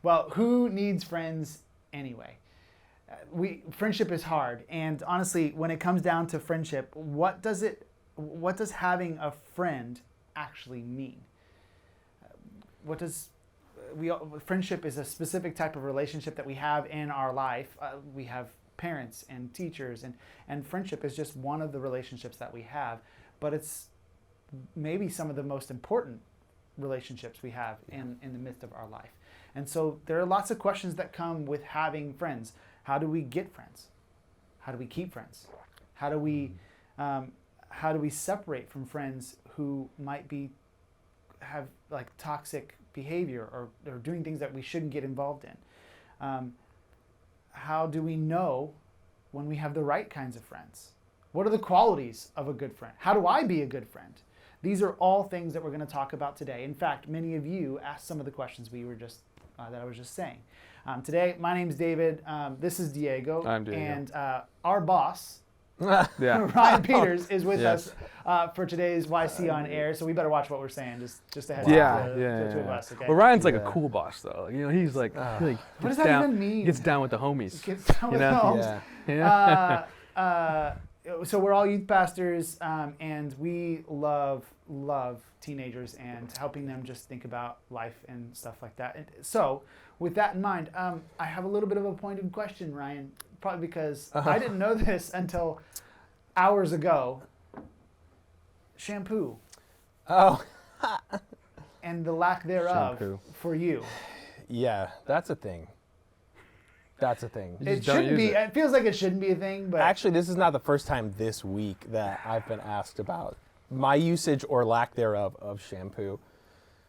Well, who needs friends anyway? Friendship is hard, and honestly, when it comes down to friendship, what does having a friend actually mean? Friendship is a specific type of relationship that we have in our life. We have parents and teachers, and friendship is just one of the relationships that we have, but it's maybe some of the most important relationships we have in the midst of our life. And so there are lots of questions that come with having friends. How do we get friends? How do we keep friends? How do we separate from friends who might have like toxic behavior or doing things that we shouldn't get involved in? How do we know when we have the right kinds of friends? What are the qualities of a good friend? How do I be a good friend? These are all things that we're going to talk about today. In fact, many of you asked some of the questions that I was just saying. Today, my name's David. This is Diego. I'm Diego. And our boss, Ryan Peters, is with us for today's YC on Air. So we better watch what we're saying. Just a heads up to the two of us. Okay? Well, Ryan's like a cool boss, though. You know, he's like, what does that even mean? Gets down with the homies. Gets down with the homies. So we're all youth pastors, and we love teenagers and helping them just think about life and stuff like that. And so with that in mind, I have a little bit of a pointed question, Ryan, probably because I didn't know this until hours ago. Shampoo. Oh. And the lack thereof for you. Yeah, that's a thing. That's a thing. It shouldn't be. It feels like it shouldn't be a thing, but actually, this is not the first time this week that I've been asked about my usage or lack thereof of shampoo.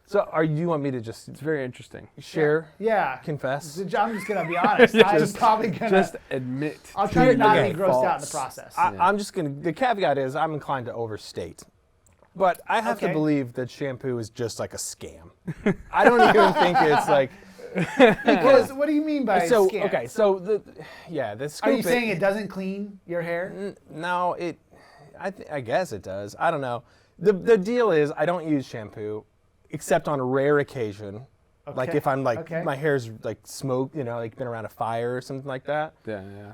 So, you want me to just? It's very interesting. Share. Yeah. Confess. I'm just gonna be honest. I'm probably gonna just admit. I'll try to not be grossed out in the process. I'm just gonna. The caveat is I'm inclined to overstate, but I have to believe that shampoo is just like a scam. I don't even think it's like. Because what do you mean by scam? Okay, so the scoop. Are you saying it doesn't clean your hair? No, I guess it does. I don't know. The deal is I don't use shampoo except on a rare occasion. Okay. Like if I'm like my hair's like smoked, like been around a fire or something like that. Yeah.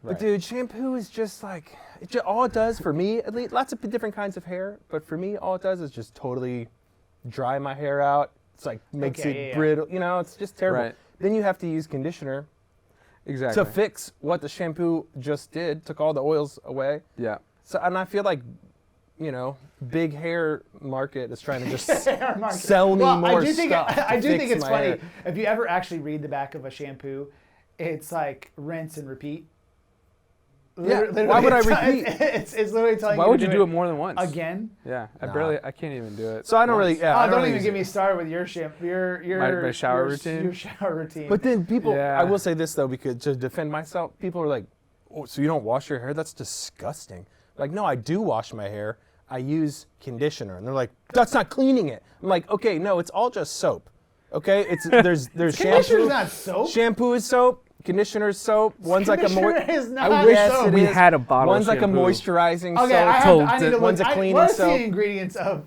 But dude, shampoo is just like all it does for me. At least lots of different kinds of hair, but for me, all it does is just totally dry my hair out. It's like makes it brittle, it's just terrible. Right. Then you have to use conditioner to fix what the shampoo just did, took all the oils away. Yeah. So, and I feel like, big hair market is trying to just sell me more stuff. I do think it's funny. If you ever actually read the back of a shampoo, it's like rinse and repeat. Yeah. Why would I repeat? It's literally telling you. Why would you do it more than once? Again? Yeah. I can't even do it. So I don't really. Yeah, don't even get me started with your shampoo. My shower routine. Your shower routine. But then people. Yeah. I will say this though, because to defend myself, people are like, "Oh, so you don't wash your hair? That's disgusting." Like, no, I do wash my hair. I use conditioner, and they're like, "That's not cleaning it." I'm like, "Okay, no, it's all just soap. Okay, there's shampoo. Conditioner's not soap. Shampoo is soap. Conditioner is soap. One's like a soap. We had a bottle. One's of like a moisturizing soap. I need to one's a cleaning What's soap. What's the ingredients of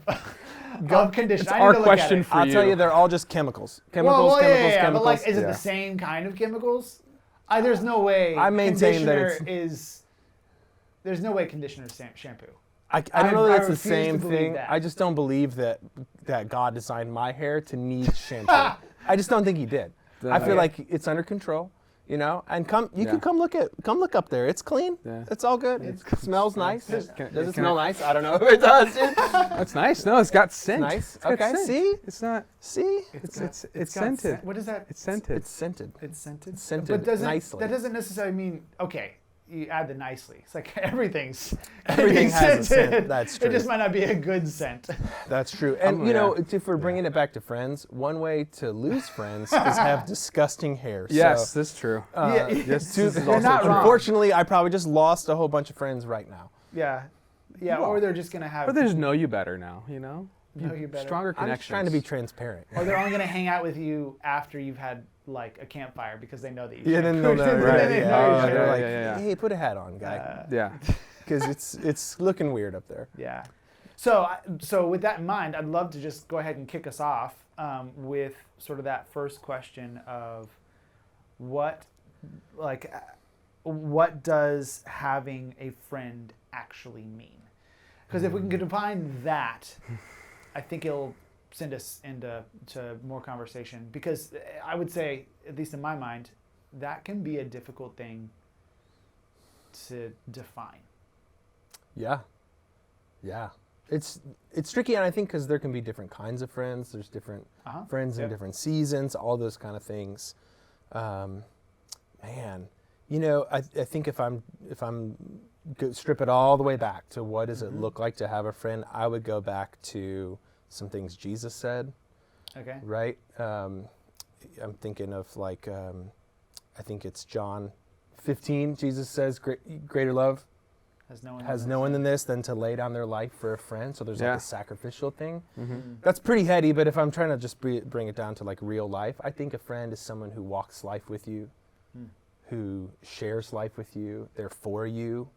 conditioner? It's our question for you. I'll tell you, they're all just chemicals. Chemicals. But like, is it the same kind of chemicals? There's no way. I maintain that there's no way conditioner is shampoo. I don't know that it's the same thing. I just don't believe that God designed my hair to need shampoo. I just don't think He did. I feel like it's under control. And you can come look up there. It's clean. Yeah. It's all good. It smells nice. Does it smell nice? I don't know if it does. That's nice. No, it's got scent. Nice. It's okay. Scent. See? It's not. See? It's scented. What is that? It's scented. It's scented. It's scented. It's scented. But nicely. That doesn't necessarily mean you add the nicely. It's like everything has a scent. That's true. It just might not be a good scent. That's true. And if we're bringing it back to friends, one way to lose friends is have disgusting hair. Yes, that's true. This is also not true. Unfortunately, I probably just lost a whole bunch of friends right now. Yeah. Or they're just gonna have. Or they just know you better now. Know you better. Stronger connections. I'm just trying to be transparent. Or they're only gonna hang out with you after you've had like a campfire because they know that you. Yeah, then they'll know. Right. Hey, put a hat on, guy. Yeah. Because it's looking weird up there. Yeah. So with that in mind, I'd love to just go ahead and kick us off with sort of that first question of what does having a friend actually mean? Because if we can define that, I think it'll send us into more conversation. Because I would say, at least in my mind, that can be a difficult thing to define. Yeah. It's tricky, and I think because there can be different kinds of friends. There's different friends in different seasons, all those kind of things. Man, I think if I'm strip it all the way back to what does it look like to have a friend, I would go back to some things Jesus said. Okay. Right. I'm thinking of I think it's John 15. Jesus says, "Greater love has no one than this than to lay down their life for a friend." So there's like a sacrificial thing. That's pretty heady, but if I'm trying to just bring it down to like real life, I think a friend is someone who walks life with you, who shares life with you. They're for you.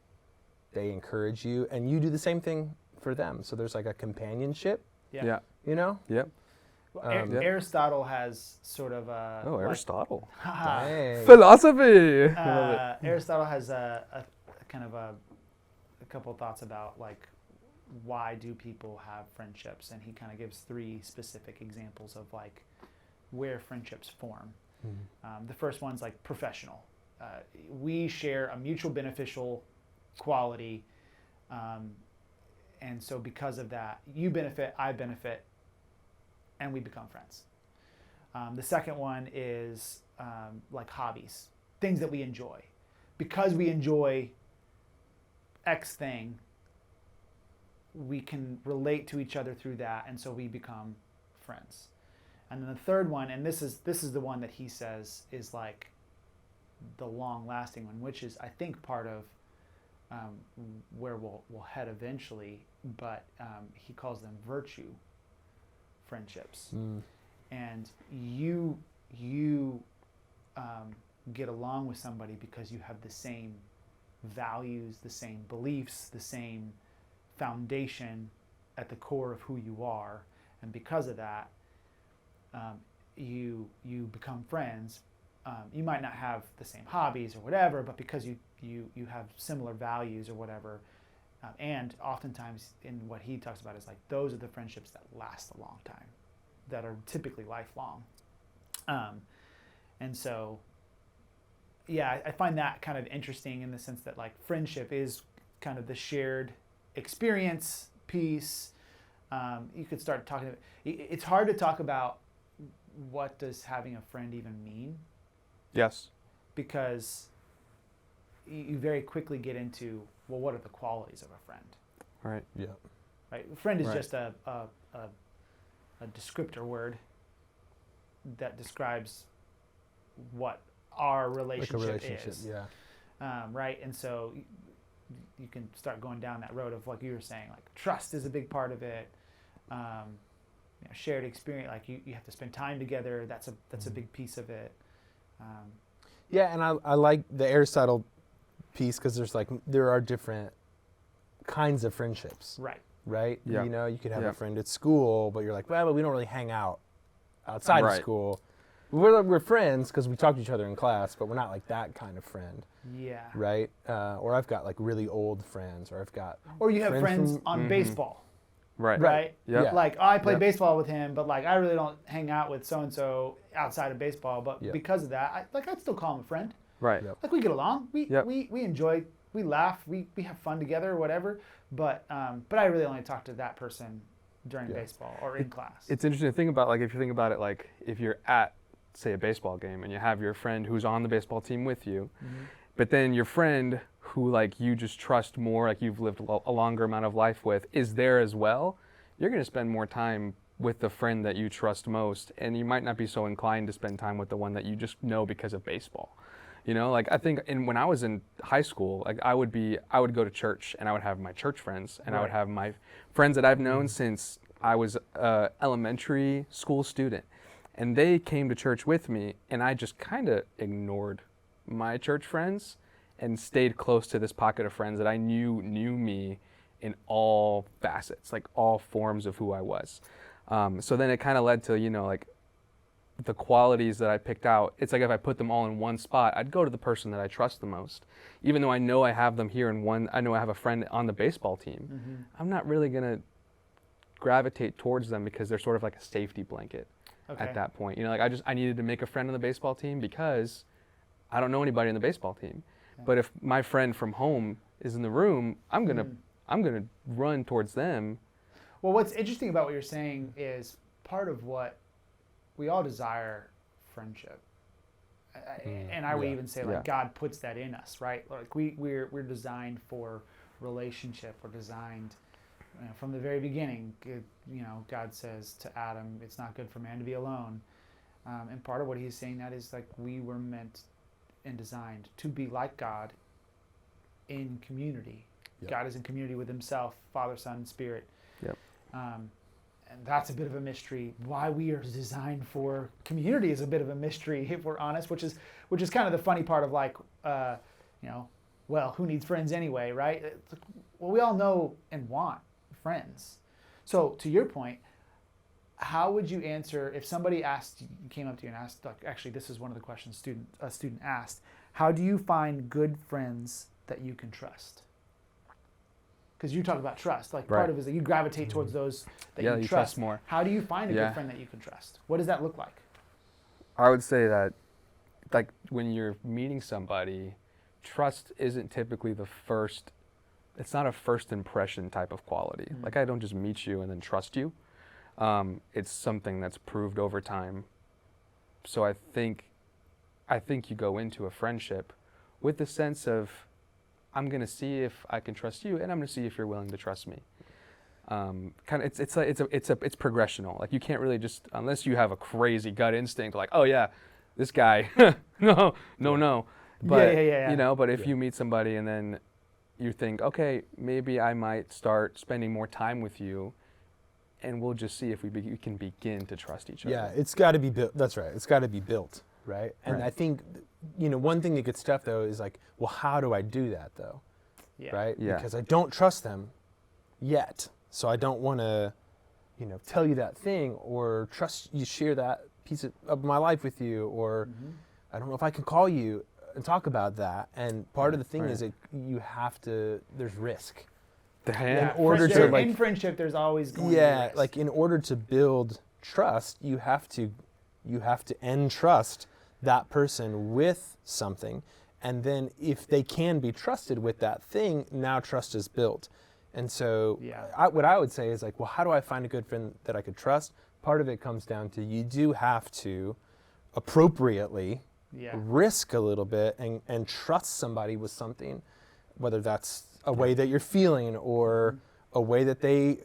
They encourage you, and you do the same thing for them. So there's like a companionship. Yeah. Yep. Well, Aristotle has sort of a... Oh, Aristotle. Dang. Philosophy! Aristotle has a kind of a couple thoughts about like why do people have friendships, and he kind of gives 3 specific examples of like where friendships form. The first one's like professional. We share a mutual beneficial quality, and so because of that, you benefit, I benefit, and we become friends. The second one is like hobbies, things that we enjoy. Because we enjoy X thing, we can relate to each other through that, and so we become friends. And then the third one, and this is the one that he says is like the long-lasting one, which is I think part of where we'll head eventually, but he calls them virtue friendships. And you get along with somebody because you have the same values, the same beliefs, the same foundation at the core of who you are, and because of that, you become friends. You might not have the same hobbies or whatever, but because you have similar values or whatever, and oftentimes in what he talks about is like those are the friendships that last a long time, that are typically lifelong. And so, yeah, I find that kind of interesting in the sense that like friendship is kind of the shared experience piece. You could start talking. It's hard to talk about what does having a friend even mean. Yes. Because you very quickly get into, well, what are the qualities of a friend? Right. Yeah. Right. Friend is just a descriptor word that describes what our relationship is. Yeah. Right. And so you can start going down that road of like you were saying, like trust is a big part of it. Shared experience, like you have to spend time together. That's a big piece of it. Yeah, and I like the Aristotle piece because there are different kinds of friendships. Right. Yeah. You could have a friend at school, but you're like, well, but we don't really hang out outside of school. We're friends because we talk to each other in class, but we're not like that kind of friend. Yeah. Right. Or I've got like really old friends, or you have friends on baseball. Right. Yeah. Like I play baseball with him, but like I really don't hang out with so and so outside of baseball. But because of that, I'd still call him a friend. Right. Like we get along. We enjoy. We laugh. We have fun together or whatever. But I really only talk to that person during baseball or in class. It's interesting to think about. Like if you think about it, like if you're at say a baseball game and you have your friend who's on the baseball team with you, but then your friend who like you just trust more, like you've lived a longer amount of life with, is there as well, you're going to spend more time with the friend that you trust most, and you might not be so inclined to spend time with the one that you just know because of baseball. Like I think when I was in high school, like I would go to church and I would have my church friends, and I would have my friends that I've known since I was an elementary school student, and they came to church with me, and I just kind of ignored my church friends and stayed close to this pocket of friends that I knew me in all facets, like all forms of who I was. So then it kind of led to, like the qualities that I picked out. It's like if I put them all in one spot, I'd go to the person that I trust the most. Even though I know I have them here in one, I know I have a friend on the baseball team. Mm-hmm. I'm not really going to gravitate towards them because they're sort of like a safety blanket at that point. Like I needed to make a friend on the baseball team because I don't know anybody on the baseball team. Yeah. But if my friend from home is in the room, I'm going to run towards them. Well, what's interesting about what you're saying is part of what we all desire friendship. And I would even say like God puts that in us, right? Like we're designed for relationship. We're designed from the very beginning. God says to Adam, it's not good for man to be alone. And part of what he's saying that is like we were meant and designed to be like God in community. Yep. God is in community with himself, Father, Son, and Spirit. Yep. And that's a bit of a mystery. Why we are designed for community is a bit of a mystery, if we're honest, which is kind of the funny part of like, well, who needs friends anyway, right? Well, we all know and want friends. So to your point, how would you answer if somebody came up to you and asked, like, actually, this is one of the questions a student asked, how do you find good friends that you can trust? Because you talk about trust. Like part of it is that you gravitate towards those that you trust more. How do you find a good friend that you can trust? What does that look like? I would say that, like, when you're meeting somebody, trust isn't typically it's not a first impression type of quality. Mm-hmm. Like, I don't just meet you and then trust you. It's something that's proved over time. So I think you go into a friendship with the sense of, I'm going to see if I can trust you, and I'm going to see if you're willing to trust me. It's progressional. Like, you can't really just, unless you have a crazy gut instinct, like, oh yeah, this guy, no. But but if you meet somebody and then you think, okay, maybe I might start spending more time with you, and we'll just see if we can begin to trust each other. Yeah, it's got to be built. That's right. It's got to be built, right? And I think, one thing that gets tough though is like, well, how do I do that though? Yeah. Right? Yeah. Because I don't trust them yet, so I don't want to, tell you that thing or trust you, share that piece of my life with you, or I don't know if I can call you and talk about that. And part of the thing is that you have to. There's risk. In friendship, there's always going to be risk. Like in order to build trust, you have to entrust that person with something, and then if they can be trusted with that thing, now trust is built. And so what I would say is like, well, how do I find a good friend that I could trust? Part of it comes down to you do have to appropriately risk a little bit and trust somebody with something, whether that's a way that you're feeling or a way that they,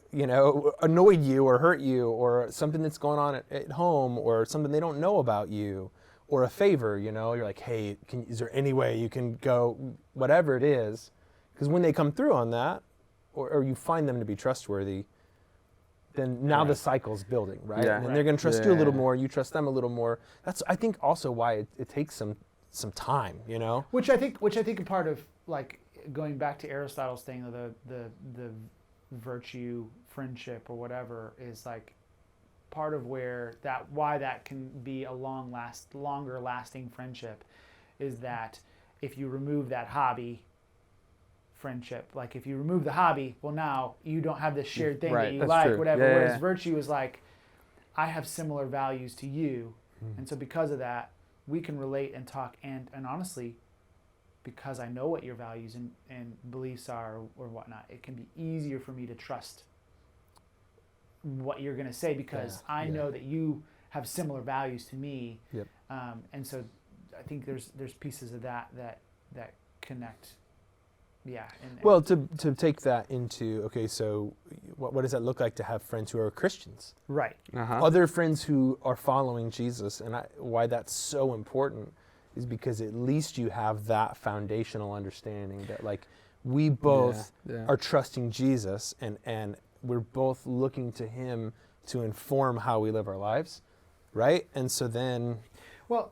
annoyed you or hurt you, or something that's going on at home, or something they don't know about you, or a favor, you're like, hey, is there any way you can go, whatever it is, because when they come through on that, or you find them to be trustworthy, then now the cycle's building, right? Yeah. And they're going to trust you a little more, you trust them a little more. That's, I think, also why it takes some time, Which I think a part of, like, going back to Aristotle's thing, the virtue friendship or whatever, is like part of why that can be a longer lasting friendship, is that if you remove that hobby friendship, like if you remove the hobby, well, now you don't have this shared thing that you like, true. Whatever. Whereas virtue is like, I have similar values to you, and so because of that, we can relate and talk, and honestly, because I know what your values and beliefs are or whatnot, it can be easier for me to trust what you're going to say, because I know that you have similar values to me. Yep. And so I think there's pieces of that connect. Yeah. Well, to take that into, okay, so what does that look like to have friends who are Christians? Right. Uh-huh. Other friends who are following Jesus, and why that's so important is because at least you have that foundational understanding that, like, we both are trusting Jesus, and we're both looking to him to inform how we live our lives, right? And so then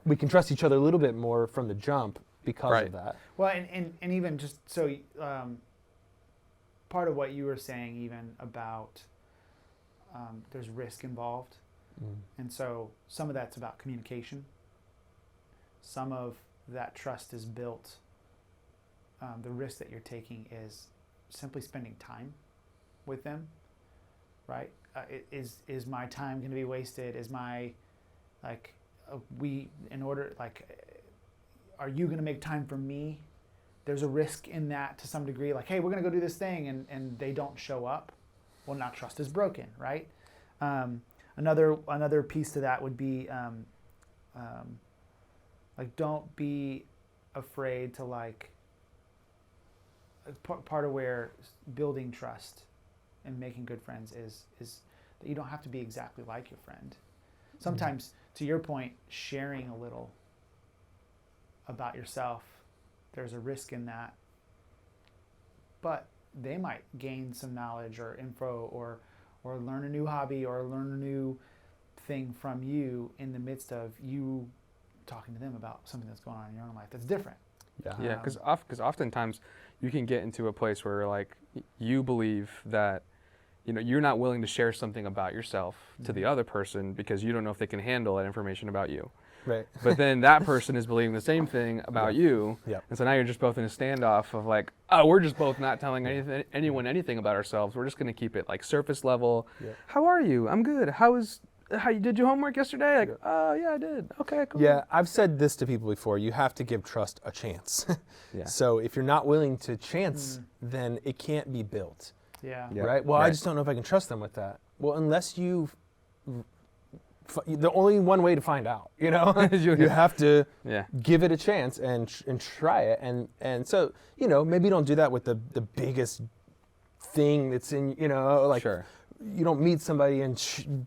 we can trust each other a little bit more from the jump because of that. Well, and even just so, part of what you were saying even about there's risk involved. And so some of that's about communication. Some of that trust is built. The risk that you're taking is simply spending time with them, right? Is my time going to be wasted? Is my, like, are you going to make time for me? There's a risk in that to some degree. Like, hey, we're going to go do this thing, and they don't show up. Well, now trust is broken, right? Another piece to that would be, like, don't be afraid to, like, part of where building trust and making good friends is that you don't have to be exactly like your friend. Sometimes, to your point, sharing a little about yourself, there's a risk in that. But they might gain some knowledge or info or learn a new hobby or learn a new thing from you in the midst of you talking to them about something that's going on in your own life that's different. Yeah, because oftentimes you can get into a place where, like, you believe that, you know, you're not willing to share something about yourself to the other person because you don't know if they can handle that information about you. Right. But then that person is believing the same thing about you. Yep. And so now you're just both in a standoff of, like, oh, we're just both not telling anyone anything about ourselves. We're just going to keep it, like, surface level. Yep. How are you? I'm good. How you did your homework yesterday? Like, oh, yeah, I did. Okay, cool. Yeah, I've said this to people before. You have to give trust a chance. Yeah. So if you're not willing to chance, then it can't be built. Yeah. Yeah. Right? Well, I just don't know if I can trust them with that. Well, unless the only one way to find out, you know, you have to give it a chance and try it. And so, you know, maybe don't do that with the biggest thing that's in, you know, like, you don't meet somebody and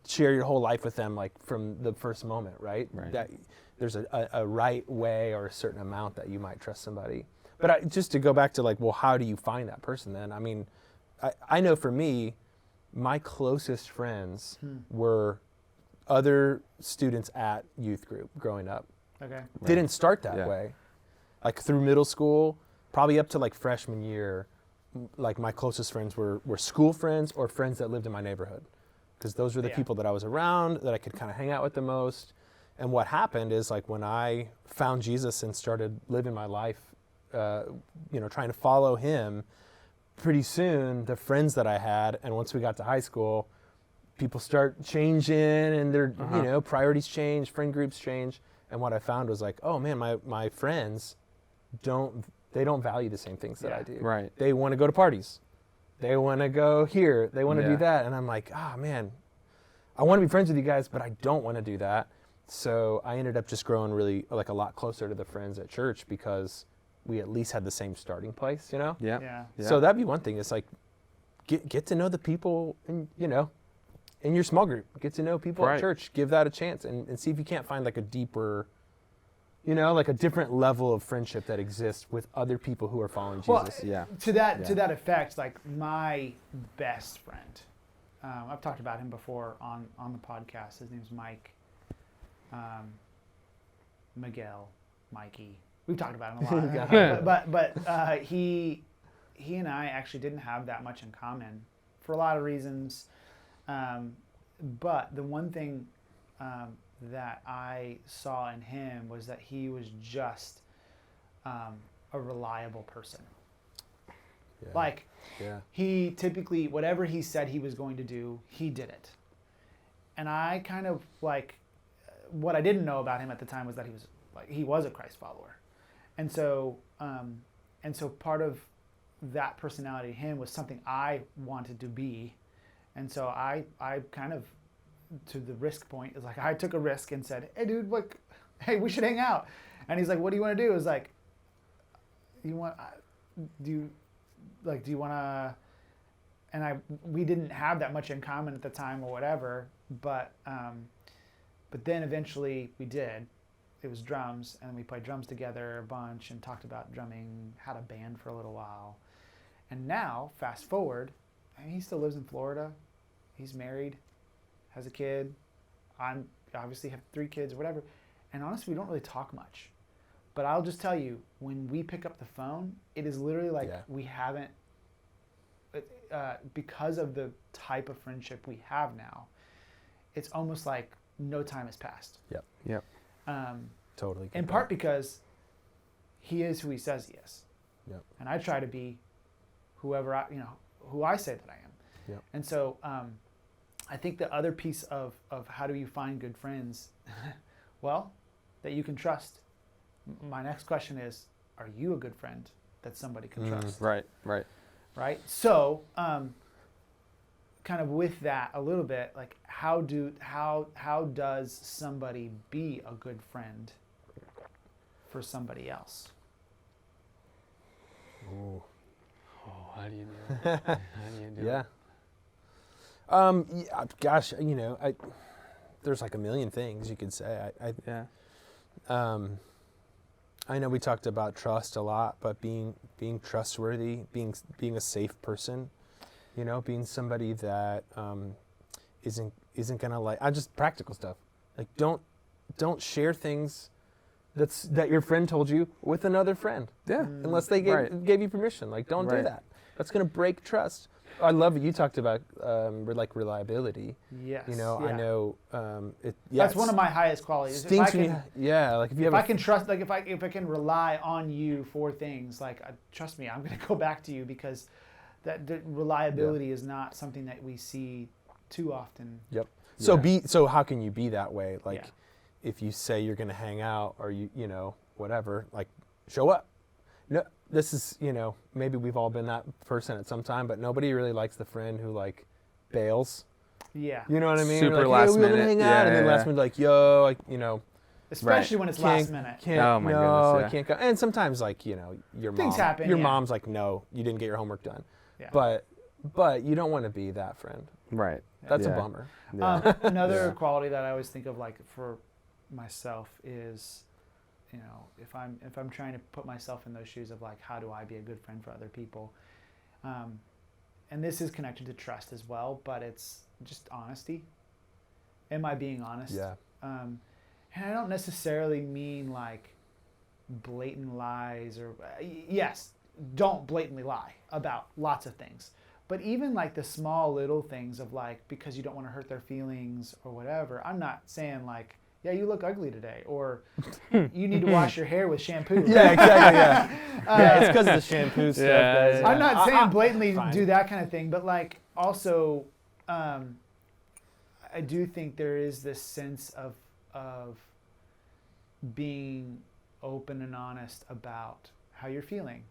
share your whole life with them, like, from the first moment, right? That there's a right way or a certain amount that you might trust somebody. But just to go back to, like, well, how do you find that person then? I mean, I know for me, my closest friends were other students at youth group growing up. Okay. Didn't start that way. Like, through middle school, probably up to, like, freshman year, like, my closest friends were school friends or friends that lived in my neighborhood, because those were the people that I was around, that I could kind of hang out with the most. And what happened is, like, when I found Jesus and started living my life, you know, trying to follow him, pretty soon the friends that I had, and once we got to high school, people start changing, and their you know, priorities change, friend groups change. And what I found was, like, oh man, my friends don't value the same things that I do. Right. They want to go to parties. They want to go here. They want to do that. And I'm like, man, I want to be friends with you guys, but I don't want to do that. So I ended up just growing really, like, a lot closer to the friends at church because we at least had the same starting place, you know? Yeah. So that'd be one thing. It's like, get to know the people in, you know, in your small group. Get to know people at church. Give that a chance and see if you can't find, like, a deeper, you know, like, a different level of friendship that exists with other people who are following Jesus. Well, to that effect, like, my best friend, I've talked about him before on the podcast. His name's Mike, Miguel, Mikey. We've talked about him a lot. but he and I actually didn't have that much in common for a lot of reasons. But the one thing that I saw in him was that he was just a reliable person. Like, he typically, whatever he said he was going to do, he did it. And I kind of, like, what I didn't know about him at the time was that he was a Christ follower. And so part of that personality to him was something I wanted to be. And so I kind of, to the risk point, is like, I took a risk and said, hey dude, look, hey, we should hang out. And he's like, what do you want to do? It's like, do you want to, and we didn't have that much in common at the time or whatever, but then eventually we did. It was drums, and we played drums together a bunch and talked about drumming, had a band for a little while. And now, fast forward, he still lives in Florida. He's married, has a kid. I obviously have 3 kids or whatever. And honestly, we don't really talk much. But I'll just tell you, when we pick up the phone, it is literally like we haven't, because of the type of friendship we have now, it's almost like no time has passed. Yep. Totally. In part because he is who he says he is. Yep. And I try to be who I say that I am. Yep. And so I think the other piece of how do you find good friends, well, that you can trust. My next question is, are you a good friend that somebody can trust? Right. Right? So kind of with that a little bit, like how does somebody be a good friend for somebody else? Ooh. Oh, how do you do it? How do you do it? Yeah, gosh, there's like a million things you could say. I know we talked about trust a lot, but being trustworthy, being a safe person, being somebody that isn't gonna just practical stuff. Like don't share things that your friend told you with another friend. Yeah. Unless they gave you permission. Like don't do that. That's gonna break trust. I love it. You talked about reliability. Yes. I know. That's one of my highest qualities. If I can trust, like if I can rely on you for things, like trust me, I'm going to go back to you because the reliability is not something that we see too often. Yep. So how can you be that way? Like if you say you're going to hang out or whatever, like show up. No, this is, maybe we've all been that person at some time, but nobody really likes the friend who like bails. Yeah. You know what I mean? Super like, last we're gonna minute. hang out, and then last minute like, yo, especially when it's last minute. Oh my goodness, I can't go. And sometimes like, Things happen. Your mom's like, no, you didn't get your homework done. Yeah. But you don't want to be that friend. Right. That's a bummer. Yeah. Another quality that I always think of like for myself is, if I'm trying to put myself in those shoes of like, how do I be a good friend for other people? And this is connected to trust as well, but it's just honesty. Am I being honest? Yeah. And I don't necessarily mean like blatant lies or, yes, don't blatantly lie about lots of things. But even like the small little things of like, because you don't want to hurt their feelings or whatever, I'm not saying like, yeah, you look ugly today, or you need to wash your hair with shampoo. Yeah, exactly, yeah. It's because of the shampoo stuff. Yeah. I'm not saying blatantly do that kind of thing, but like also, I do think there is this sense of being open and honest about how you're feeling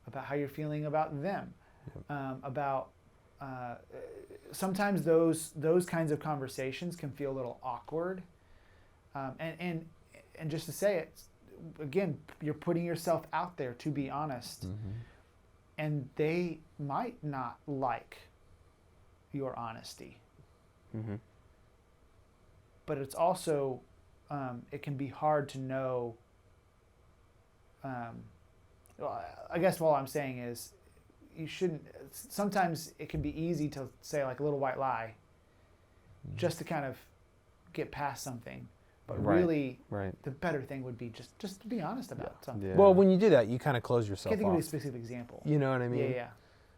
about them, about sometimes those kinds of conversations can feel a little awkward. And just to say it, again, you're putting yourself out there to be honest, and they might not like your honesty. But it's also, it can be hard to know. I guess what I'm saying is, you shouldn't. Sometimes it can be easy to say like a little white lie, just to kind of get past something. But really, the better thing would be just to be honest about something. Yeah. Well, when you do that, you kind of close yourself I can't think off. of a specific example. You know what I mean? Yeah.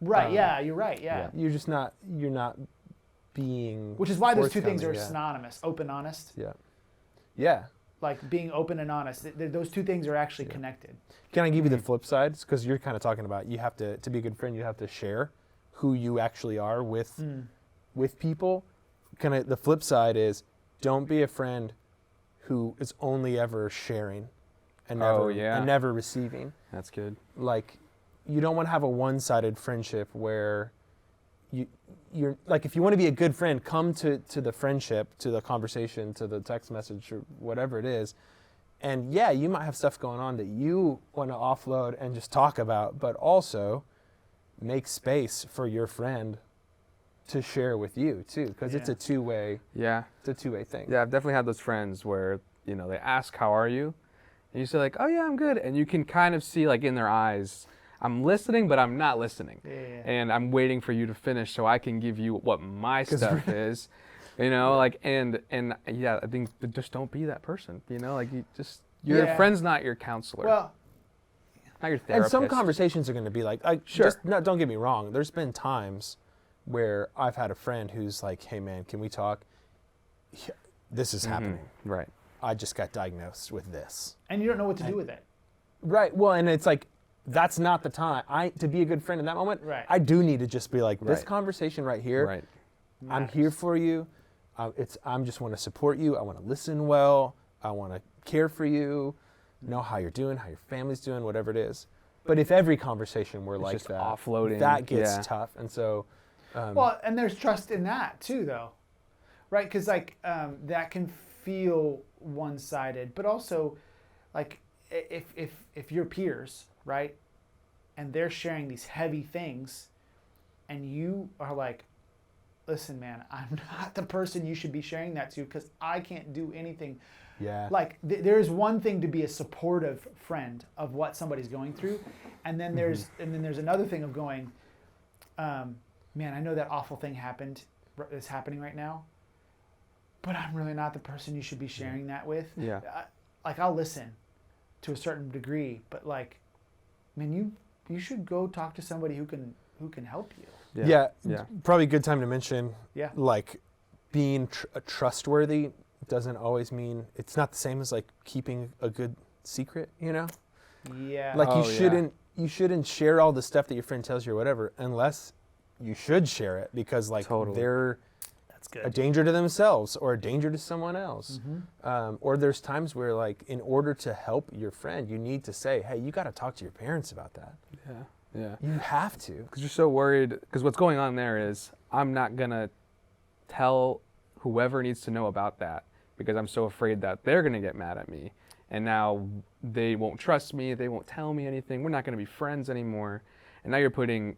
Right. You're right. Yeah. You're not being. Which is why those two things are synonymous. Open, honest. Yeah. Yeah. Like being open and honest. Those two things are actually connected. Can I give you the flip side? Because you're kind of talking about you have to be a good friend. You have to share who you actually are with people. Kind of the flip side is don't be a friend who is only ever sharing and never receiving. That's good. Like, you don't want to have a one-sided friendship where you're like, if you want to be a good friend, come to the friendship, to the conversation, to the text message or whatever it is. And yeah, you might have stuff going on that you want to offload and just talk about, but also make space for your friend to share with you too, because it's a two-way. Yeah. It's a two-way thing. Yeah, I've definitely had those friends where they ask, "How are you?" and you say like, "Oh yeah, I'm good," and you can kind of see like in their eyes, I'm listening, but I'm not listening, and I'm waiting for you to finish so I can give you what my stuff is, like and yeah, I think just don't be that person, like your friend's not your counselor. Well, Not your And therapist. some conversations are going to be like, Sure. no, don't get me wrong. There's been times where I've had a friend who's like, hey man, can we talk? This is happening. Right. I just got diagnosed with this. And you don't know what to do with it. Right. Well, and it's like, that's not the time. To be a good friend in that moment, Right. I do need to just be like, this Right. conversation right here, Right. I'm here for you. I'm just want to support you. I want to listen well. I want to care for you, know how you're doing, how your family's doing, whatever it is. But if every conversation were like just that, offloading, that gets yeah. tough. And so, Well, and there's trust in that too, though, right? Because like that can feel one-sided, but also, like if your peers, right, and they're sharing these heavy things, and you are like, listen, man, I'm not the person you should be sharing that to because I can't do anything. yeah. Like there's one thing to be a supportive friend of what somebody's going through, and then there's another thing of going, man, I know that awful thing is happening right now, but I'm really not the person you should be sharing that with. Yeah. Like I'll listen to a certain degree, but like, man, you should go talk to somebody who can help you. Yeah. Yeah. Probably a good time to mention, Yeah. like being trustworthy doesn't always mean, it's not the same as like keeping a good secret, you know? Yeah. Like Oh, you shouldn't share all the stuff that your friend tells you or whatever, unless you should share it because like Totally. they're that's a good. danger to themselves or a danger to someone else. Or there's times where like in order to help your friend, you need to say, hey, you got to talk to your parents about that. Yeah. Yeah. You have to. Because you're so worried. Because what's going on there is I'm not gonna tell whoever needs to know about that because I'm so afraid that they're gonna get mad at me, and now they won't trust me. They won't tell me anything. We're not gonna be friends anymore. And now you're putting,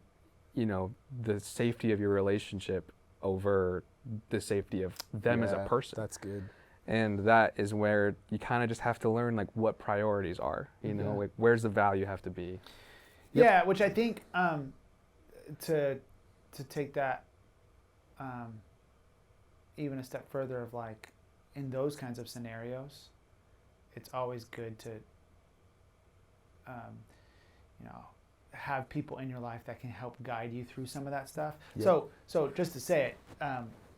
the safety of your relationship over the safety of them as a Yeah, person. That's good. And that is where you kind of just have to learn like what priorities are. Like where's the value have to be. Yep. Yeah, which I think to take that even a step further of like in those kinds of scenarios, it's always good to have people in your life that can help guide you through some of that stuff. Yep. So just to say it,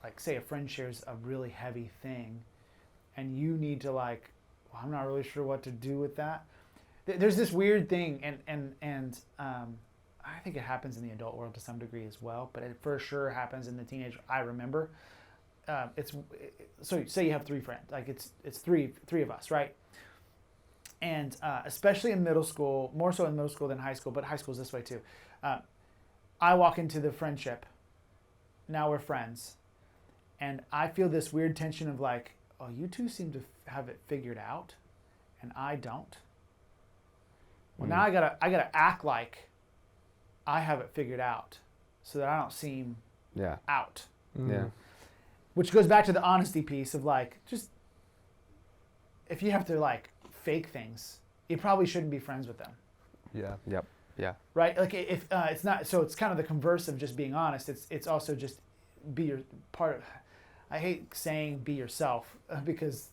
like say a friend shares a really heavy thing, and you need to like, well, I'm not really sure what to do with that. There's this weird thing, and I think it happens in the adult world to some degree as well, but it for sure happens in the teenage. I remember, so say you have three friends, like it's three of us, right? And especially in middle school, more so in middle school than high school, but high school's this way too. I walk into the friendship. Now we're friends, and I feel this weird tension of like, oh, you two seem to have it figured out, and I don't. Well, now I gotta act like I have it figured out, so that I don't seem out. Yeah. Which goes back to the honesty piece of like, just if you have to like fake things, you probably shouldn't be friends with them. Yeah. Yep. Yeah. Right? Like if it's not, so it's kind of the converse of just being honest. It's also just be your part of. I hate saying be yourself because.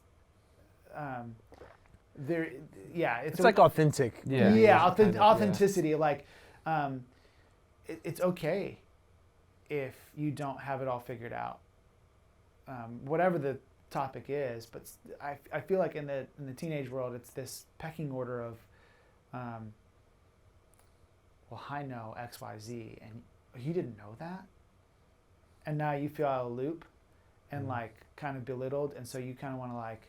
It's like authentic. Authenticity. Like, it's okay if you don't have it all figured out, whatever the topic is. But I feel like in the teenage world, it's this pecking order of, well, I know X, Y, Z, and you didn't know that, and now you feel out of the loop, and like kind of belittled, and so you kind of want to like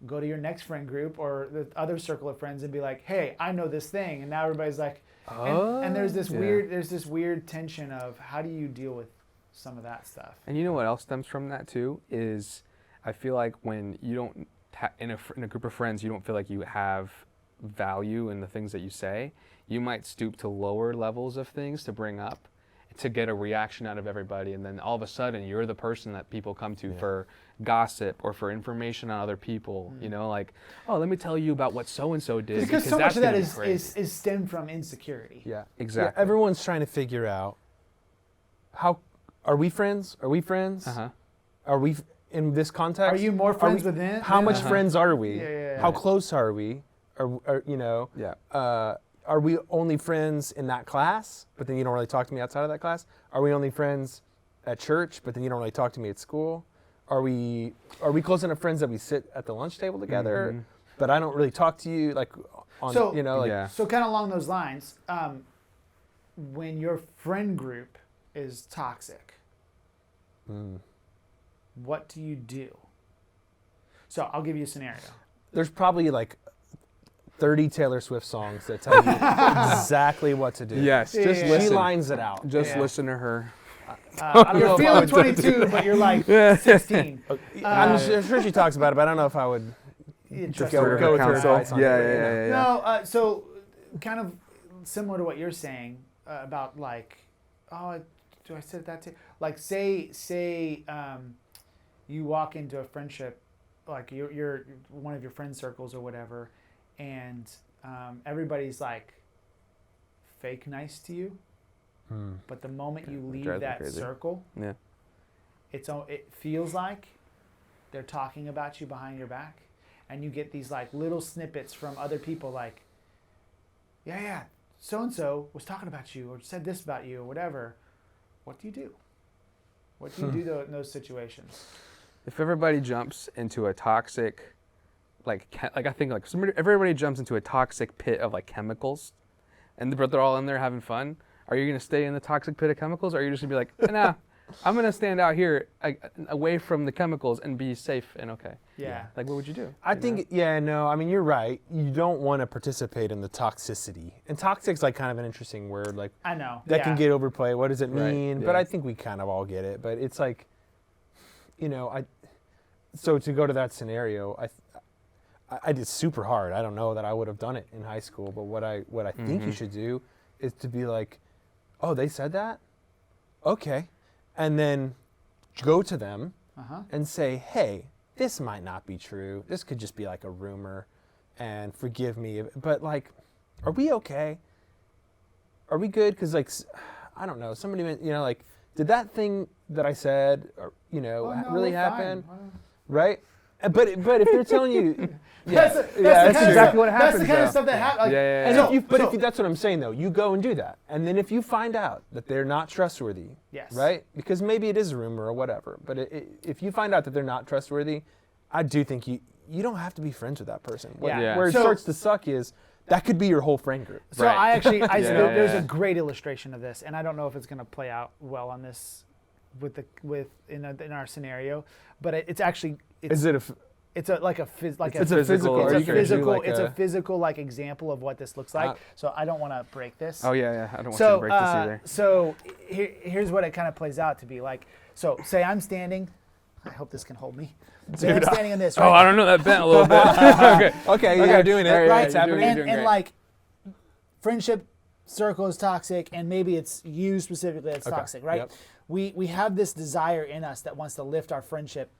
go to your next friend group or the other circle of friends and be like, hey, I know this thing. And now everybody's like, and there's this weird tension of how do you deal with some of that stuff? And you know what else stems from that too is I feel like when you don't, in a group of friends, you don't feel like you have value in the things that you say, you might stoop to lower levels of things to bring up to get a reaction out of everybody, and then all of a sudden you're the person that people come to for gossip or for information on other people. Like, oh, let me tell you about what so and so did. Because so much of that is stemmed from insecurity. Yeah, exactly. Yeah, everyone's trying to figure out how are we friends? Are we friends? Are we in this context? Are you more friends with them? How much friends are we? Yeah. How close are we? Are are we only friends in that class, but then you don't really talk to me outside of that class? Are we only friends at church, but then you don't really talk to me at school? Are we close enough friends that we sit at the lunch table together, but I don't really talk to you like on So, so kind of along those lines, when your friend group is toxic, what do you do? So I'll give you a scenario. There's probably like 30 Taylor Swift songs that tell you exactly what to do. Yes, just listen. She lines it out. Just listen to her. You're feeling 22, but you're like 16. I'm sure she talks about it, but I don't know if I would go with her advice on it. Yeah. No, so kind of similar to what you're saying about like, oh, do I sit at that table? Like say you walk into a friendship, like you're one of your friend circles or whatever, and everybody's like fake nice to you. But the moment you leave that circle, it feels like they're talking about you behind your back, and you get these like little snippets from other people like, yeah, so and so was talking about you or said this about you or whatever. What do you do? What do you do in those situations? If everybody jumps into a toxic, I think everybody jumps into a toxic pit of like chemicals, but they're all in there having fun. Are you going to stay in the toxic pit of chemicals, or are you just going to be like, nah, I'm going to stand out here away from the chemicals and be safe and okay? Yeah. Like, what would you do? I think, I mean, you're right. You don't want to participate in the toxicity. And toxic's like kind of an interesting word. Like, I know. That can get overplayed. What does it mean? Right. But I think we kind of all get it. But it's like, so to go to that scenario, I did super hard. I don't know that I would have done it in high school, but what I think you should do is to be like, oh, they said that? Okay. And then go to them and say, hey, this might not be true. This could just be like a rumor, and forgive me. But like, are we okay? Are we good? Because like, I don't know. Somebody, like, did that thing that I said, really happen? Right? But if they're telling you, that's exactly what happens. That's the kind of stuff that happens. That's what I'm saying though. You go and do that, and then if you find out that they're not trustworthy, right? Because maybe it is a rumor or whatever. But if you find out that they're not trustworthy, I do think you don't have to be friends with that person. Where it starts to suck is that could be your whole friend group. So I there's a great illustration of this, and I don't know if it's going to play out well on this in our scenario, but it's actually. It's a physical like example of what this looks like. So I don't want to break this. Oh yeah. I don't want you to break this either. So here's what it kind of plays out to be like. So say I'm standing. I hope this can hold me. Say I'm standing in this. Right? Oh, I don't know. That bent a little bit. Okay, you're doing it. Right. It's happening. And like, friendship circle is toxic, and maybe it's you specifically that's toxic, right? Yep. We have this desire in us that wants to lift our friendship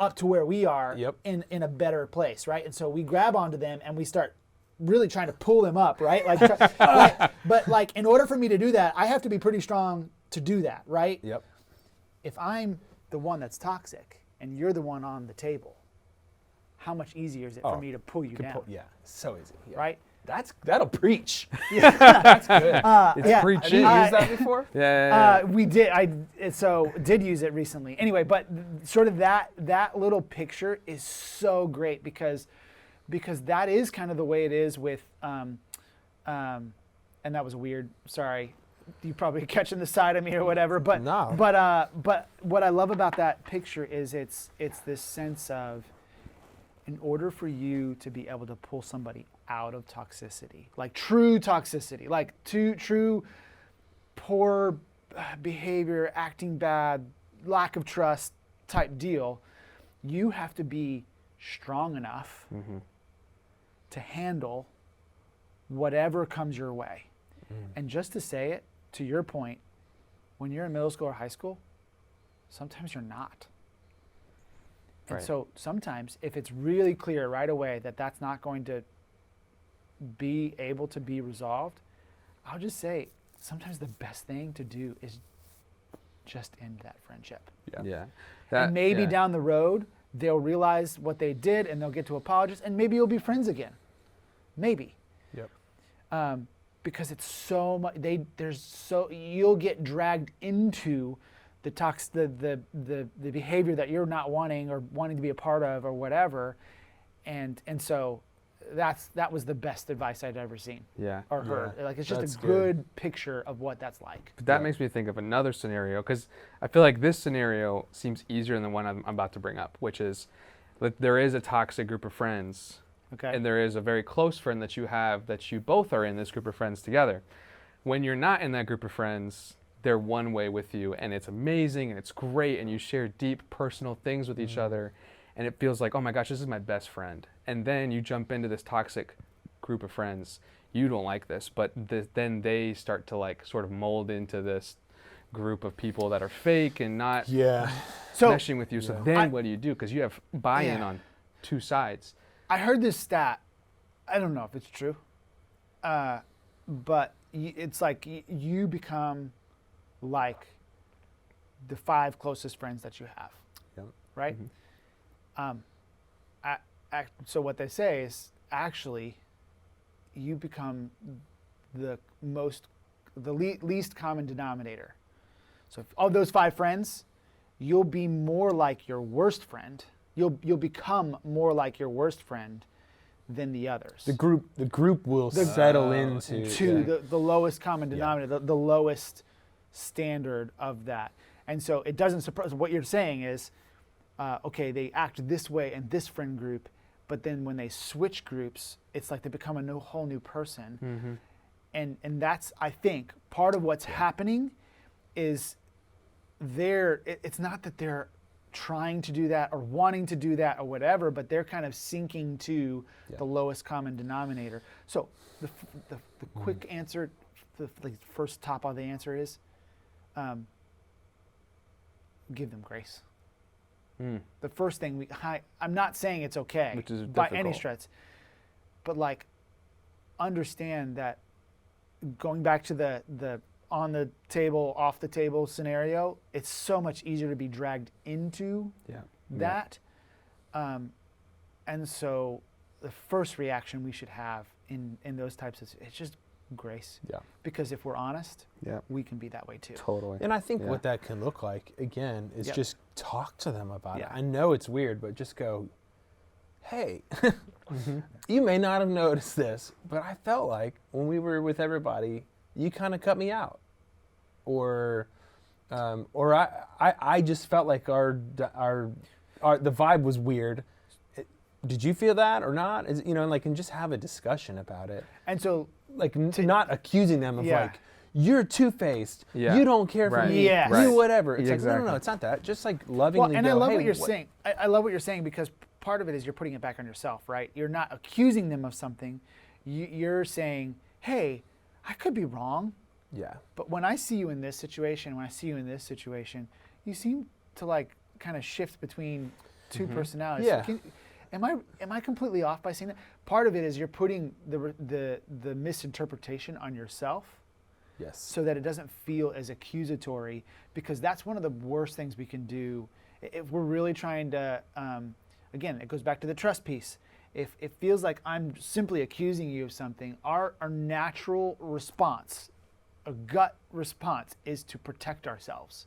up to where we are in a better place, right? And so we grab onto them and we start really trying to pull them up, right? But like in order for me to do that, I have to be pretty strong to do that, right? Yep. If I'm the one that's toxic and you're the one on the table, how much easier is it for me to pull you down? So easy. Yeah. Right? That'll preach. That's good. It's preaching. Have you used that before? We did. I did use it recently. Anyway, but sort of that little picture is so great because that is kind of the way it is with and that was weird. Sorry, you probably catching the side of me or whatever. But no. But what I love about that picture is it's this sense of, in order for you to be able to pull somebody out of toxicity, like true toxicity, like true poor behavior, acting bad, lack of trust type deal, you have to be strong enough to handle whatever comes your way. And just to say it, to your point, when you're in middle school or high school, sometimes you're not. And so sometimes if it's really clear right away that that's not going to be able to be resolved, I'll just say sometimes the best thing to do is just end that friendship. And maybe down the road they'll realize what they did and they'll get to apologize and maybe you'll be friends again. Maybe. Yep. because it's so much. You'll get dragged into the behavior that you're not wanting or wanting to be a part of or whatever, and so that was the best advice I'd ever seen or heard. Like, it's just a good picture of what that's like. But that makes me think of another scenario, because I feel like this scenario seems easier than the one I'm about to bring up, which is that there is a toxic group of friends, and there is a very close friend that you have that you both are in this group of friends together. When you're not in that group of friends, they're one way with you, and it's amazing and it's great, and you share deep personal things with each other, and it feels like, oh my gosh, this is my best friend. And then you jump into this toxic group of friends. You don't like this, but then they start to like sort of mold into this group of people that are fake and not meshing with you. So then what do you do? Because you have buy-in on two sides. I heard this stat. I don't know if it's true, but it's like you become like the 5 closest friends that you have, right? So what they say is actually you become the least common denominator. So of those 5 friends, you'll be more like your worst friend. You'll become more like your worst friend than the others. The group will settle into the lowest common denominator, the lowest standard of that. And so it doesn't surprise. What you're saying is, okay, they act this way in this friend group, but then when they switch groups, it's like they become a whole new person. And that's, I think, part of what's happening is it's not that they're trying to do that or wanting to do that or whatever, but they're kind of sinking to the lowest common denominator. So the quick answer, the first top of the answer is, give them grace. The first thing I'm not saying it's okay, which is by any stretch, but like understand that going back to the on the table, off the table scenario, it's so much easier to be dragged into that. And so the first reaction we should have in those types of, it's just grace. Because if we're honest, we can be that way too. Totally. And I think what that can look like, again, is just talk to them about it. I know it's weird, but just go, hey, you may not have noticed this, but I felt like when we were with everybody, you kind of cut me out. Or I just felt like the vibe was weird. Did you feel that or not? And just have a discussion about it. And so, like, not accusing them of like, you're two-faced. You don't care for me. You whatever. It's like, no, it's not that. Just like lovingly. Well, and I love what you're saying. I love what you're saying, because part of it is you're putting it back on yourself, right? You're not accusing them of something. You're saying, hey, I could be wrong. But when I see you in this situation, you seem to like kind of shift between two personalities. So am I completely off by saying that? Part of it is you're putting the misinterpretation on yourself. So that it doesn't feel as accusatory, because that's one of the worst things we can do if we're really trying to. Again, it goes back to the trust piece. If it feels like I'm simply accusing you of something, our natural response, a gut response, is to protect ourselves.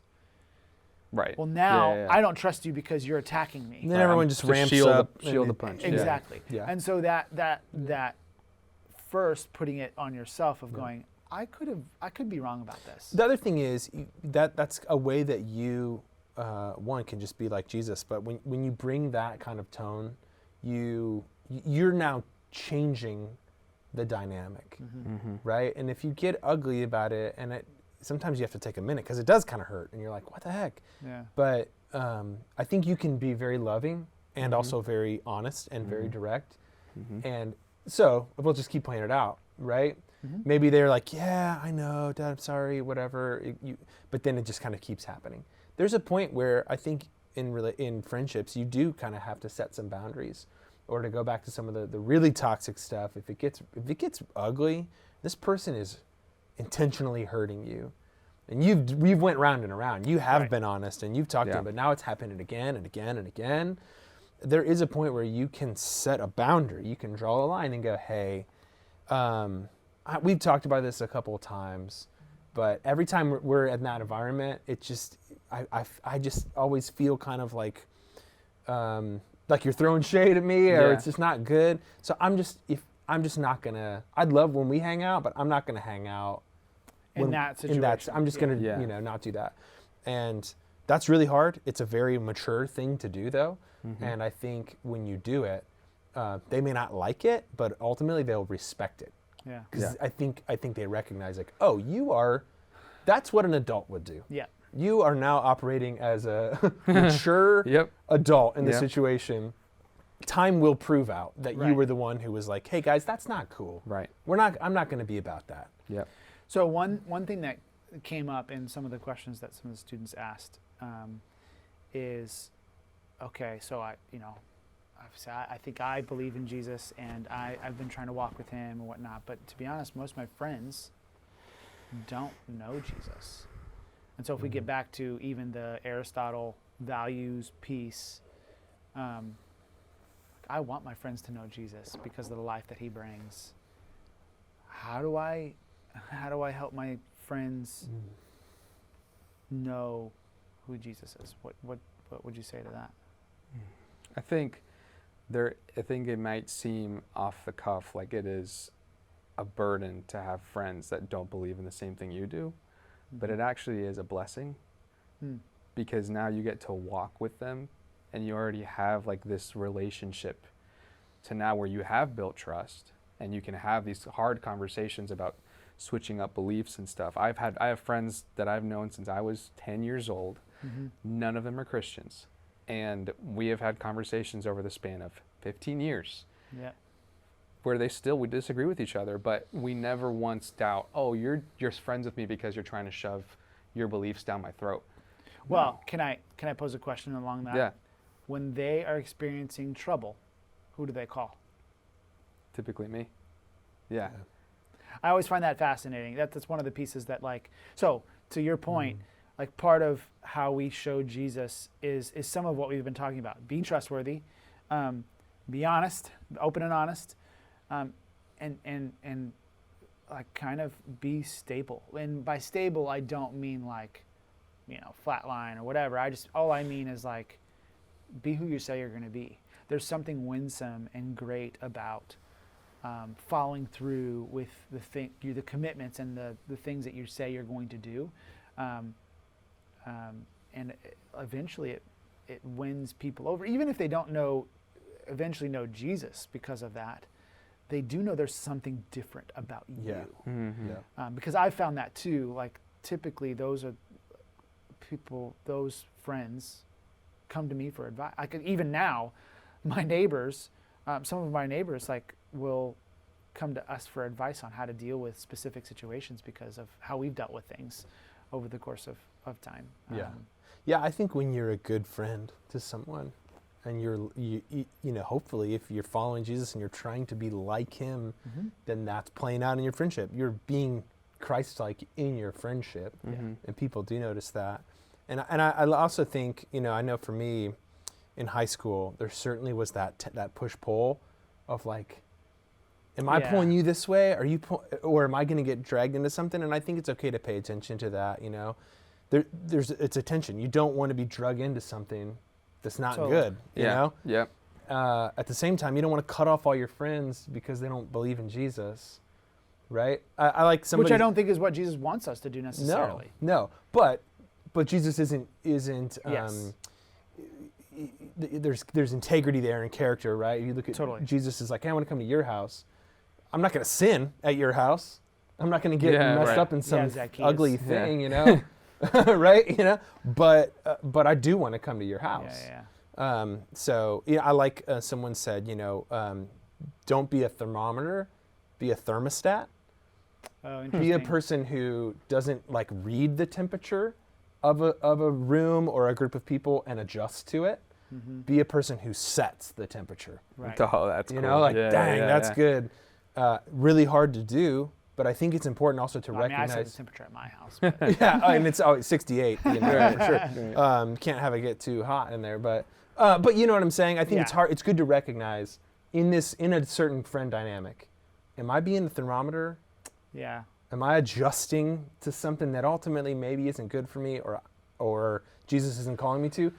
Right. Well, now I don't trust you because you're attacking me. And then everyone just ramps up. Shield the punch. Exactly. And so that first putting it on yourself of going, I could be wrong about this. The other thing is that's a way that you one can just be like Jesus, but when you bring that kind of tone, you're now changing the dynamic, right? And if you get ugly about it, and sometimes you have to take a minute because it does kind of hurt, and you're like, what the heck? But I think you can be very loving and also very honest and very direct. And so we'll just keep playing it out, right? Maybe they're like, yeah, I know, Dad, I'm sorry, whatever. But then it just kind of keeps happening. There's a point where I think in friendships, you do kind of have to set some boundaries. Or to go back to some of the really toxic stuff, if it gets ugly, this person is intentionally hurting you. And you've went round and around. You have been honest and you've talked to him, but now it's happening again and again and again. There is a point where you can set a boundary. You can draw a line and go, hey, we've talked about this a couple of times, but every time we're in that environment, it just, I just always feel kind of like you're throwing shade at me, or it's just not good. So I'm just not gonna. I'd love when we hang out, but I'm not gonna hang out in that situation. I'm just gonna, not do that. And that's really hard. It's a very mature thing to do, though. Mm-hmm. And I think when you do it, they may not like it, but ultimately they'll respect it. Yeah. Because I think they recognize, like, oh, that's what an adult would do. Yeah. You are now operating as a mature adult in the situation. Time will prove out that you were the one who was like, hey guys, that's not cool. Right. I'm not going to be about that. Yep. So one thing that came up in some of the questions that some of the students asked is, okay, so I think I believe in Jesus, and I've been trying to walk with him and whatnot, but to be honest, most of my friends don't know Jesus. And so if we get back to even the Aristotle values piece, I want my friends to know Jesus because of the life that he brings. How do I help my friends know who Jesus is? What would you say to that? I think it might seem off the cuff like it is a burden to have friends that don't believe in the same thing you do, but it actually is a blessing because now you get to walk with them, and you already have like this relationship to now where you have built trust, and you can have these hard conversations about switching up beliefs and stuff. I have friends that I've known since I was 10 years old. Mm-hmm. None of them are Christians. And we have had conversations over the span of 15 years where we disagree with each other, but we never once doubt, oh, you're friends with me because you're trying to shove your beliefs down my throat. Well, can I pose a question along that? Yeah. When they are experiencing trouble, who do they call? Typically me. Yeah. I always find that fascinating. That's one of the pieces that, like, so to your point, like part of how we show Jesus is some of what we've been talking about. Being trustworthy, be honest, open and honest, and like kind of be stable. And by stable, I don't mean like, flatline or whatever. All I mean is like, be who you say you're going to be. There's something winsome and great about following through with the commitments and the things that you say you're going to do. And eventually it wins people over. Even if they don't eventually know Jesus because of that, they do know there's something different about you. Mm-hmm. Because I've found that too. Like typically those friends come to me for advice. Even now, my neighbors, some of my neighbors will come to us for advice on how to deal with specific situations because of how we've dealt with things over the course of time. I think when you're a good friend to someone, and you hopefully if you're following Jesus and you're trying to be like him, then that's playing out in your friendship. You're being Christ-like in your friendship, and people do notice that. And I also think, I know for me, in high school, there certainly was that push-pull of like, am I pulling you this way? Or am I going to get dragged into something? And I think it's okay to pay attention to that, It's a tension. You don't want to be drug into something that's not good, you know? Yeah. At the same time, you don't want to cut off all your friends because they don't believe in Jesus, right? I like somebody... Which I don't think is what Jesus wants us to do necessarily. No. But Jesus isn't there's integrity there and character, right? You look at Jesus is like, hey, I want to come to your house. I'm not going to sin at your house. I'm not going to get messed up in some ugly thing, right? But I do want to come to your house. So I like someone said, don't be a thermometer, be a thermostat. Oh, be a person who doesn't like read the temperature of a room or a group of people and adjust to it. Be a person who sets the temperature. Right. Oh, that's cool. That's good. Really hard to do, but I think it's important also to recognize. I set the temperature at my house. And it's 68. For sure. Can't have it get too hot in there, but you know what I'm saying. I think it's hard. It's good to recognize in a certain friend dynamic. Am I being the thermometer, Yeah. Am I adjusting to something that ultimately maybe isn't good for me, or Jesus isn't calling me to?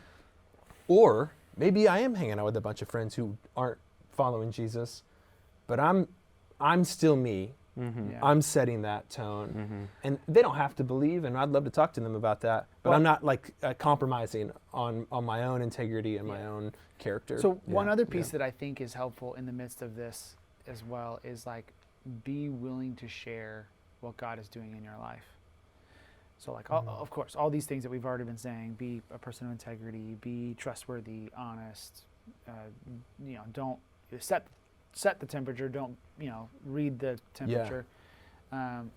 Or maybe I am hanging out with a bunch of friends who aren't following Jesus, but I'm still me. Mm-hmm. Yeah. I'm setting that tone. Mm-hmm. And they don't have to believe, and I'd love to talk to them about that. But Well, I'm not like compromising on my own integrity and my own character. So one Yeah. other piece that I think is helpful in the midst of this as well is like be willing to share what God is doing in your life. So like, of course, all these things that we've already been saying, be a person of integrity, be trustworthy, honest, don't set the temperature, don't, read the temperature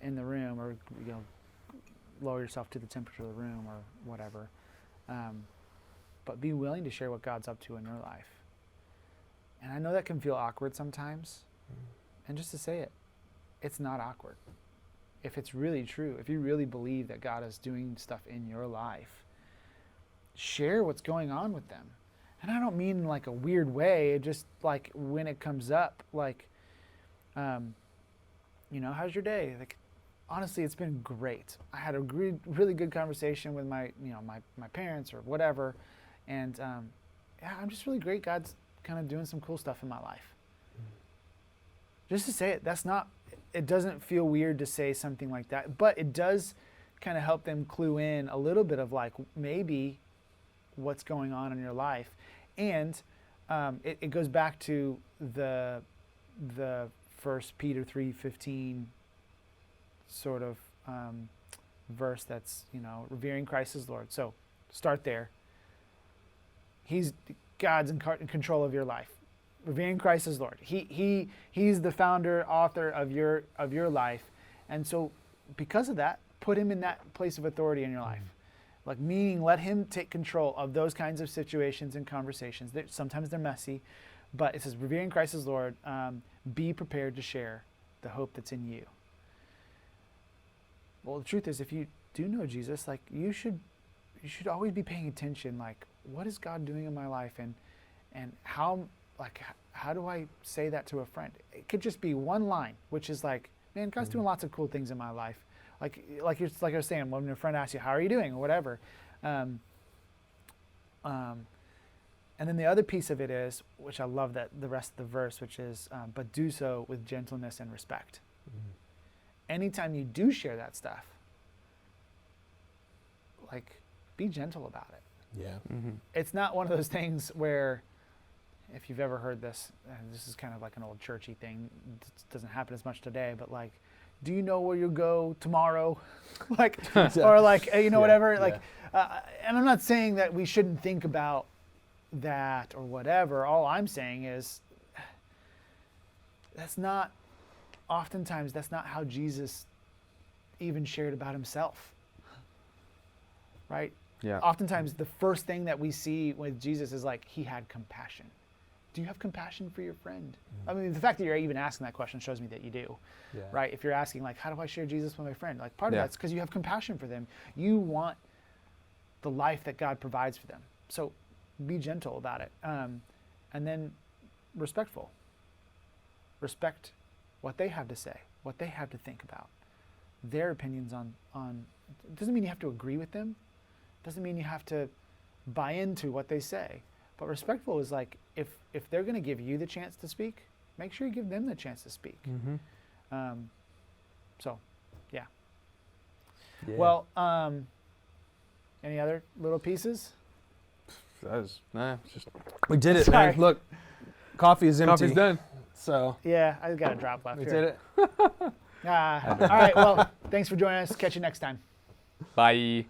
in the room, or, lower yourself to the temperature of the room or whatever. But be willing to share what God's up to in your life. And I know that can feel awkward sometimes. And just to say it, it's not awkward. If it's really true, if you really believe that God is doing stuff in your life, share what's going on with them. And I don't mean in like a weird way, just like when it comes up, like, how's your day? Like, honestly, it's been great. I had a really good conversation with my parents or whatever. And I'm just really great. God's kind of doing some cool stuff in my life. Just to say it, it doesn't feel weird to say something like that, but it does kind of help them clue in a little bit of like maybe what's going on in your life. And it goes back to the 1 Peter 3:15 sort of verse that's, revering Christ as Lord. So start there. God's in control of your life. Revering Christ as Lord. He's the founder, author of your life. And so because of that, put him in that place of authority in your life. Like, meaning let him take control of those kinds of situations and conversations. Sometimes they're messy, but it says, revering Christ as Lord, be prepared to share the hope that's in you. Well, the truth is, if you do know Jesus, like, you should always be paying attention, like, what is God doing in my life, and how do I say that to a friend? It could just be one line, which is like, man, God's doing lots of cool things in my life. Like I was saying, when your friend asks you, how are you doing, or whatever. And then the other piece of it is, which I love that the rest of the verse, which is, but do so with gentleness and respect. Mm-hmm. Anytime you do share that stuff, like, be gentle about it. Yeah. Mm-hmm. It's not one of those things where, if you've ever heard this, and this is kind of like an old churchy thing, it doesn't happen as much today, but like, do you know where you'll go tomorrow? Like, or like, whatever. Yeah. Like, and I'm not saying that we shouldn't think about that or whatever. All I'm saying is oftentimes that's not how Jesus even shared about himself. Right? Yeah. Oftentimes the first thing that we see with Jesus is like, he had compassion. Do you have compassion for your friend? Mm-hmm. I mean, the fact that you're even asking that question shows me that you do, right? If you're asking, like, how do I share Jesus with my friend? Like, part of that's because you have compassion for them. You want the life that God provides for them. So be gentle about it. And then respectful. Respect what they have to say, what they have to think about, their opinions on it doesn't mean you have to agree with them. Doesn't mean you have to buy into what they say. But respectful is like, if they're going to give you the chance to speak, make sure you give them the chance to speak. Mm-hmm. Yeah. Well, any other little pieces? We did it, man. Look, coffee is empty. Coffee's done. So yeah, I got a drop left. We here. did it. All right. Well, thanks for joining us. Catch you next time. Bye.